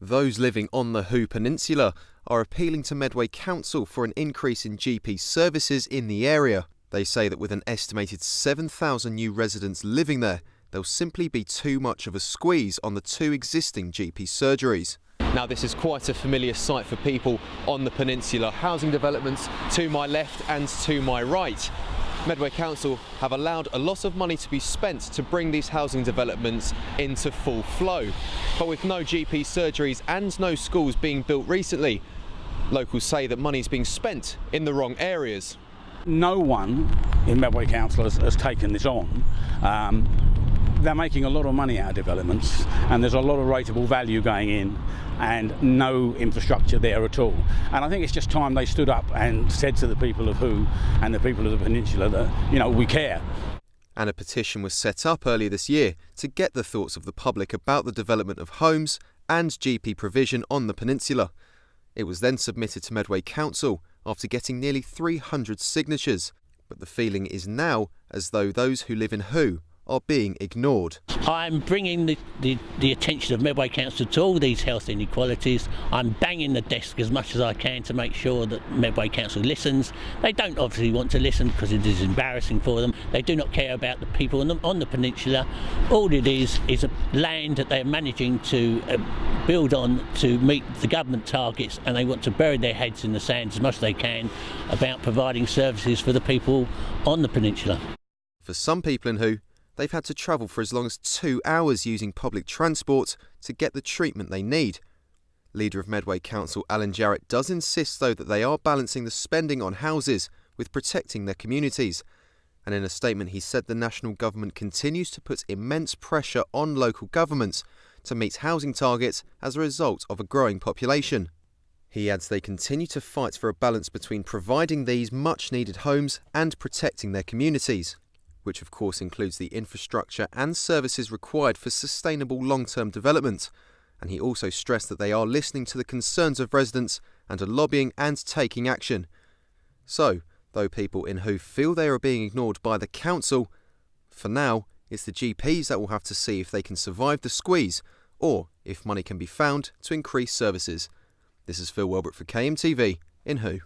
Those living on the Hoo Peninsula are appealing to Medway Council for an increase in GP services in the area. They say that with an estimated 7,000 new residents living there, there'll simply be too much of a squeeze on the two existing GP surgeries. Now, this is quite a familiar sight for people on the peninsula. Housing developments to my left and to my right. Medway Council have allowed a lot of money to be spent to bring these housing developments into full flow. But with no GP surgeries and no schools being built recently, locals say that money's being spent in the wrong areas. No one in Medway Council has taken this on. They're making a lot of money out of developments, and there's a lot of rateable value going in and no infrastructure there at all. And I think it's just time they stood up and said to the people of Hoo and the people of the peninsula that, we care. And a petition was set up earlier this year to get the thoughts of the public about the development of homes and GP provision on the peninsula. It was then submitted to Medway Council after getting nearly 300 signatures. But the feeling is now as though those who live in Hoo are being ignored. I'm bringing the attention of Medway Council to all these health inequalities. I'm banging the desk as much as I can to make sure that Medway Council listens. They don't obviously want to listen because it is embarrassing for them. They do not care about the people on the peninsula. All it is a land that they're managing to build on to meet the government targets, and they want to bury their heads in the sand as much as they can about providing services for the people on the peninsula. For some people in Hoo, they've had to travel for as long as 2 hours using public transport to get the treatment they need. Leader of Medway Council Alan Jarrett does insist, though, that they are balancing the spending on houses with protecting their communities. And in a statement, he said the national government continues to put immense pressure on local governments to meet housing targets as a result of a growing population. He adds they continue to fight for a balance between providing these much-needed homes and protecting their communities, which of course includes the infrastructure and services required for sustainable long-term development. And he also stressed that they are listening to the concerns of residents and are lobbying and taking action. So, though people in Hoo feel they are being ignored by the council, for now it's the GPs that will have to see if they can survive the squeeze or if money can be found to increase services. This is Phil Welbert for KMTV in Hoo.